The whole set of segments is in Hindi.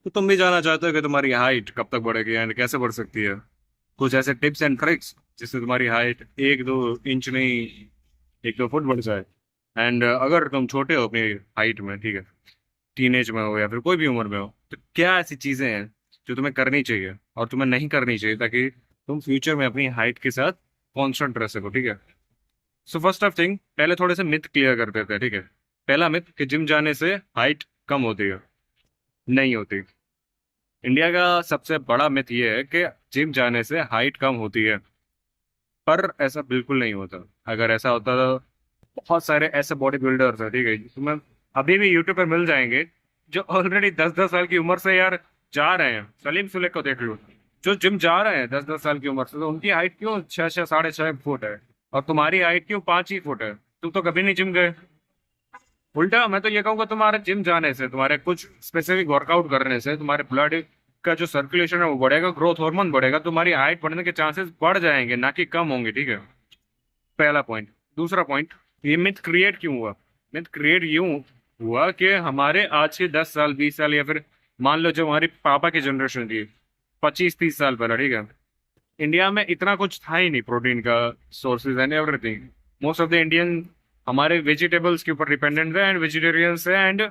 तो तुम भी जानना चाहते हो कि तुम्हारी हाइट कब तक बढ़ेगी एंड कैसे बढ़ सकती है। कुछ ऐसे टिप्स एंड ट्रिक्स जिससे तुम्हारी हाइट 1-2 इंच नहीं, 1-2 फुट बढ़ जाए। एंड अगर तुम छोटे हो अपनी हाइट में, ठीक है, टीनेज में हो या फिर कोई भी उम्र में हो, तो क्या ऐसी चीजें हैं जो तुम्हें करनी चाहिए और तुम्हें नहीं करनी चाहिए ताकि तुम फ्यूचर में अपनी हाइट के साथ कॉन्स्टेंट रह सको, ठीक है। सो फर्स्ट ऑफ थिंग, पहले थोड़े से मिथ क्लियर कर देते हैं, ठीक है। पहला मिथ कि जिम जाने से हाइट कम होती है। नहीं होती। इंडिया का सबसे बड़ा मिथ ये है कि जिम जाने से हाइट कम होती है, पर ऐसा बिल्कुल नहीं होता। अगर ऐसा होता तो बहुत सारे ऐसे बॉडी बिल्डर्स हैं, ठीक है, तुम्हें अभी भी यूट्यूब पर मिल जाएंगे, जो ऑलरेडी 10-10 साल की उम्र से यार जा रहे हैं। सलीम सुलेख को देख लो, जो जिम जा रहे हैं 10-10 साल की उम्र से, तो उनकी हाइट क्यों 6-6 6.5 फुट है, और तुम्हारी हाइट क्यों 5 ही फुट है। तुम तो कभी नहीं जिम गए। उल्टा मैं तो ये कहूंगा, तुम्हारे जिम जाने से, तुम्हारे कुछ स्पेसिफिक वर्कआउट करने से तुम्हारे ब्लड का जो सर्कुलेशन है वो बढ़ेगा, ग्रोथ हार्मोन बढ़ेगा, तुम्हारी हाइट बढ़ने के चांसेस बढ़ जाएंगे, ना कि कम होंगे, ठीक है। पहला पॉइंट। दूसरा पॉइंट, ये मिथ क्रिएट क्यों हुआ। मिथ क्रिएट यूं हुआ कि हमारे आज के 10 साल 20 साल या फिर मान लो जो हमारी पापा की जनरेशन थी, 25-30 साल पहले, ठीक है, इंडिया में इतना कुछ था ही नहीं प्रोटीन का sources and everything. Most of the Indian हमारे वेजिटेबल्स के ऊपर डिपेंडेंट है एंड वेजिटेरियंस है, एंड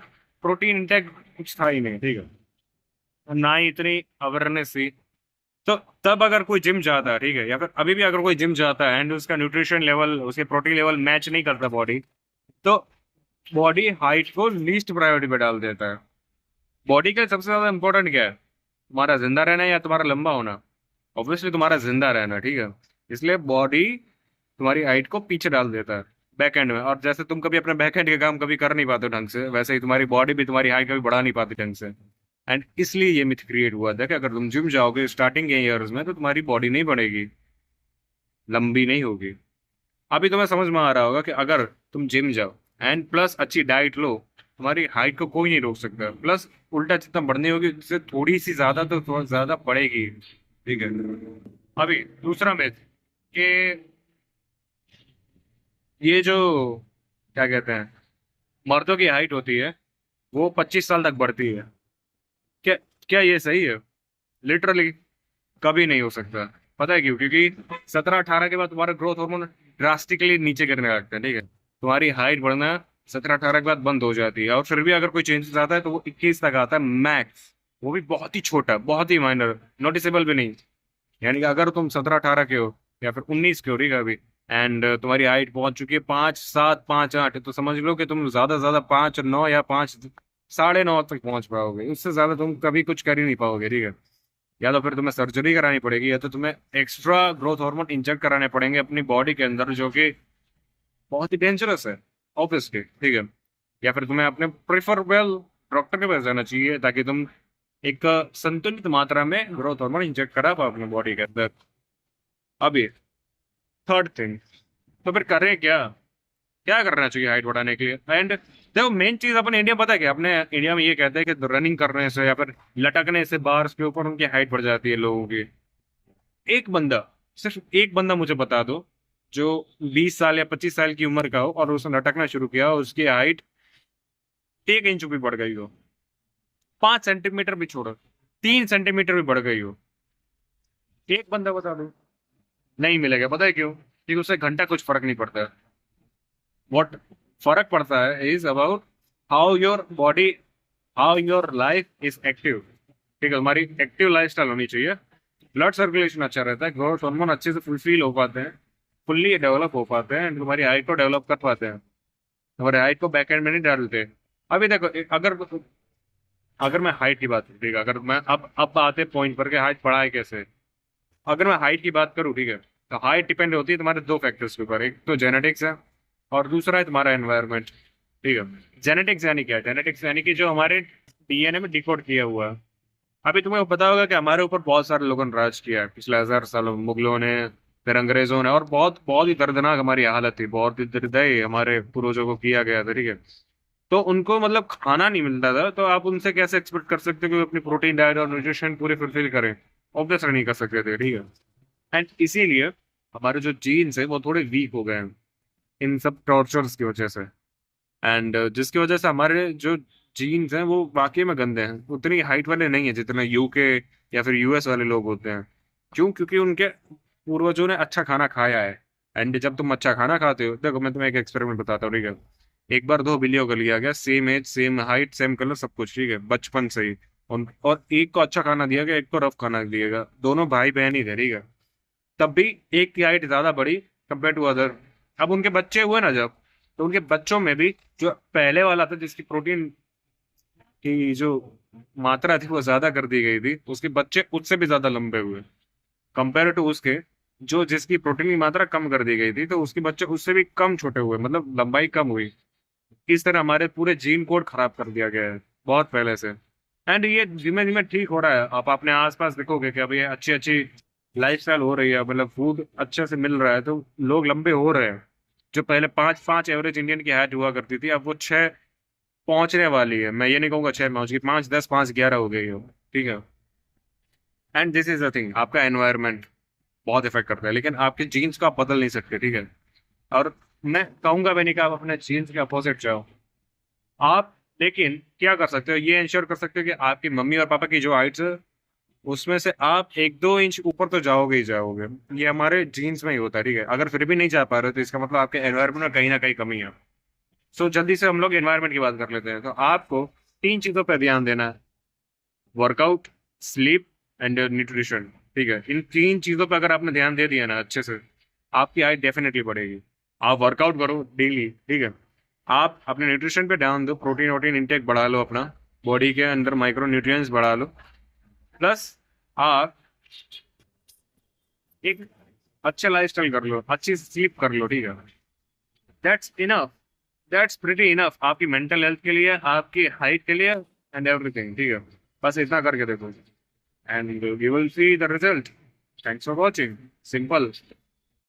प्रोटीन इंटेक कुछ था ही नहीं, ठीक है, ना ही इतनी अवेयरनेस थी। तो तब अगर कोई जिम जाता है, ठीक है, या फिर अभी भी अगर कोई जिम जाता है एंड उसका न्यूट्रिशन लेवल, उसके प्रोटीन लेवल मैच नहीं करता बॉडी, तो बॉडी हाइट को लीस्ट प्रायोरिटी पे डाल देता है। बॉडी के लिए सबसे ज्यादा इंपॉर्टेंट क्या है, तुम्हारा जिंदा रहना या तुम्हारा लंबा होना। ऑब्वियसली तुम्हारा जिंदा रहना, ठीक है। इसलिए बॉडी तुम्हारी हाइट को पीछे डाल देता है बैक एंड में, और जैसे तुम कभी अपने बैक एंड के काम कभी कर नहीं पाते ढंग से, वैसे ही तुम्हारी बॉडी भी तुम्हारी हाइट कभी बढ़ा नहीं पाती ढंग से। एंड इसलिए ये मिथ क्रिएट हुआ था कि अगर तुम जिम जाओगे स्टार्टिंग के ईयर्स में तो तुम्हारी बॉडी नहीं बढ़ेगी, लंबी नहीं होगी। अभी तुम्हें समझ में आ रहा होगा कि अगर तुम जिम जाओ एंड प्लस अच्छी डाइट लो, तुम्हारी हाइट को कोई नहीं रोक सकता। प्लस उल्टा जितना बढ़नी होगी उससे थोड़ी सी ज्यादा तो थोड़ा ज्यादा बढ़ेगी, ठीक है। अभी दूसरा मिथ कि ये जो क्या कहते हैं, मर्दों की हाइट होती है वो 25 साल तक बढ़ती है। क्या क्या ये सही है? लिटरली कभी नहीं हो सकता। पता है क्यों? क्योंकि 17-18 के बाद तुम्हारा ग्रोथ हार्मोन ड्रास्टिकली नीचे गिरने लगता है, ठीक है। तुम्हारी हाइट बढ़ना 17-18 के बाद बंद हो जाती है, और फिर भी अगर कोई चेंजेस आता है तो वो 21 तक आता है मैक्स। वो भी बहुत ही छोटा, बहुत ही माइनर, नोटिसेबल भी नहीं। यानी कि अगर तुम 17-18 के हो या फिर 19 के हो, ठीक है, अभी, एंड तुम्हारी हाइट पहुंच चुकी है 5-7 5-8, तो समझ लो कि तुम ज्यादा से ज्यादा 5-9 या 5-9.5 तक पहुंच पाओगे। उससे ज्यादा तुम कभी कुछ कर ही नहीं पाओगे, ठीक है। या तो फिर तुम्हें सर्जरी करानी पड़ेगी, या तो तुम्हें एक्स्ट्रा ग्रोथ हार्मोन इंजेक्ट कराने पड़ेंगे अपनी बॉडी के अंदर, जो कि बहुत ही डेंजरस है, ऑब्वियसली, ठीक है। या फिर तुम्हें अपने प्रिफरेबल डॉक्टर के पास जाना चाहिए ताकि तुम एक संतुलित मात्रा में ग्रोथ हार्मोन इंजेक्ट करा पाओ अपनी बॉडी के अंदर। अभी थर्ड थिंग, तो फिर करें क्या? क्या करना चाहिए हाइट बढ़ाने के लिए? एंड देखो, मेन चीज अपने इंडिया में पता है क्या, अपने इंडिया में ये कहते हैं कि रनिंग करने से या फिर लटकने से बार्स के ऊपर उनकी हाइट बढ़ जाती है लोगों की। एक बंदा, सिर्फ एक बंदा मुझे बता दो जो 20 साल या 25 साल की उम्र का हो और उसने लटकना शुरू किया, उसकी हाइट 1 इंच भी बढ़ गई हो, 5 सेंटीमीटर भी छोड़ो, 3 सेंटीमीटर भी बढ़ गई हो। एक बंदा बता दो। नहीं मिलेगा। पता है क्यों? क्योंकि उससे घंटा कुछ फर्क नहीं पड़ता। व्हाट फर्क पड़ता है is about how your body, how your life is active, ठीक है। हमारी एक्टिव लाइफस्टाइल होनी चाहिए, ब्लड सर्कुलेशन अच्छा रहता है, ग्रोथ हार्मोन अच्छे से फुलफिल हो पाते हैं, फुल्ली डेवलप हो पाते हैं, and तुम्हारी हाइट को डेवलप कर पाते हैं, तुम्हारे हाइट को बैक एंड में नहीं डालते। अभी देखो, अगर अगर मैं हाइट की बात करूँ, ठीक है, अगर मैं अब आते पॉइंट पर कि हाइट बढ़ाए कैसे। अगर मैं हाइट की बात करूँ, ठीक है, तो हाइट डिपेंड होती है तुम्हारे दो फैक्टर्स के ऊपर, एक तो जेनेटिक्स है और दूसरा है तुम्हारा एनवायरनमेंट, ठीक है। जेनेटिक्स यानी क्या? जेनेटिक्स यानी कि जो हमारे डीएनए में डिकोड किया हुआ है। अभी तुम्हें पता होगा कि हमारे ऊपर बहुत सारे लोगों ने राज किया है पिछले 1000 सालों में, मुगलों ने, फिर अंग्रेजों ने, और बहुत बहुत ही दर्दनाक हमारी हालत थी, बहुत ही निर्दयी हमारे पूर्वजों को किया गया था, ठीक है। तो उनको मतलब खाना नहीं मिलता था, तो आप उनसे कैसे एक्सपेक्ट कर सकते हो कि वो अपनी प्रोटीन डाइट और न्यूट्रिशन पूरी फुलफिल करें? ऑब्वियसली नहीं कर सकते थे, ठीक है। एंड इसीलिए हमारे जो जीन्स है वो थोड़े वीक हो गए हैं इन सब टॉर्चर्स की वजह से। एंड जिसकी वजह से हमारे जो जीन्स हैं वो वाकई में गंदे हैं, उतनी हाइट वाले नहीं है जितने यूके या फिर यूएस वाले लोग होते हैं। क्यों? क्योंकि उनके पूर्वजों ने अच्छा खाना खाया है। एंड जब तुम अच्छा खाना खाते हो, देखो मैं तुम्हें एक एक्सपेरिमेंट बताता हूँ, ठीक है। एक बार दो बिल्लियों को लिया गया, same as same height same colour सब कुछ, ठीक है, बचपन से ही। और एक को अच्छा खाना दिया गया, एक को रफ खाना दिया गया, दोनों भाई बहन ही थे, ठीक है। तब भी एक की हाइट ज्यादा बढ़ी कंपेयर टू अदर। अब उनके बच्चे हुए ना जब, तो उनके बच्चों में भी जो पहले वाला था जिसकी प्रोटीन की जो मात्रा थी वो ज्यादा कर दी गई थी, उसके बच्चे उससे भी ज्यादा लंबे हुए कंपेयर टू उसके जो जिसकी प्रोटीन की मात्रा कम कर दी गई थी, तो उसके बच्चे उससे भी कम छोटे हुए, मतलब लंबाई कम हुई। इस तरह हमारे पूरे जीन कोड खराब कर दिया गया है बहुत पहले से। एंड ये धीमे धीमे ठीक हो रहा है, आप अपने आसपास देखोगे कि अभी अच्छी अच्छी लाइफस्टाइल हो रही है, मतलब फूड अच्छे से मिल रहा है, तो लोग लंबे हो रहे हैं। जो पहले पाँच पाँच एवरेज इंडियन की हाइट हुआ करती थी, अब वो छः पहुंचने वाली है। मैं ये नहीं कहूंगा छः पहुंच गई, 5, 10, 5, 11 हो गई हो, ठीक है। And this is the thing, आपका एनवायरनमेंट बहुत इफेक्ट करता है, लेकिन आपके जीन्स को आप बदल नहीं सकते, ठीक है। और मैं कहूंगा भी नहीं कि आप अपने जीन्स के अपोजिट जाओ आप। लेकिन क्या कर सकते हो, ये इंश्योर कर सकते हो कि आपकी मम्मी और पापा की जो हाइट्स है उसमें से आप 1-2 इंच ऊपर तो जाओगे ही जाओगे। ये हमारे जीन्स में ही होता है, ठीक है। अगर फिर भी नहीं जा पा रहे हो तो इसका मतलब आपके एनवायरनमेंट में कहीं ना कहीं कमी है। सो जल्दी से हम लोग एनवायरनमेंट की बात कर लेते हैं। तो आपको 3 चीजों पर ध्यान देना है: वर्कआउट, स्लीप एंड न्यूट्रिशन, ठीक है। इन 3 चीजों पर अगर आपने ध्यान दे दिया ना अच्छे से, आपकी हाइट डेफिनेटली बढ़ेगी। आप वर्कआउट करो डेली, ठीक है। आप अपने न्यूट्रिशन पे ध्यान दो, प्रोटीन वोटीन इंटेक बढ़ा लो, अपना बॉडी के अंदर माइक्रो न्यूट्रिएंट्स बढ़ा लो। प्लस आप एक अच्छा लाइफस्टाइल कर लो, अच्छी स्लीप कर लो, ठीक है। That's enough, that's pretty enough आपकी मेंटल हेल्थ के लिए, आपकी हाइट के लिए एंड एवरीथिंग, ठीक है। बस इतना करके देखो and you will see the result. Thanks for watching. Simple.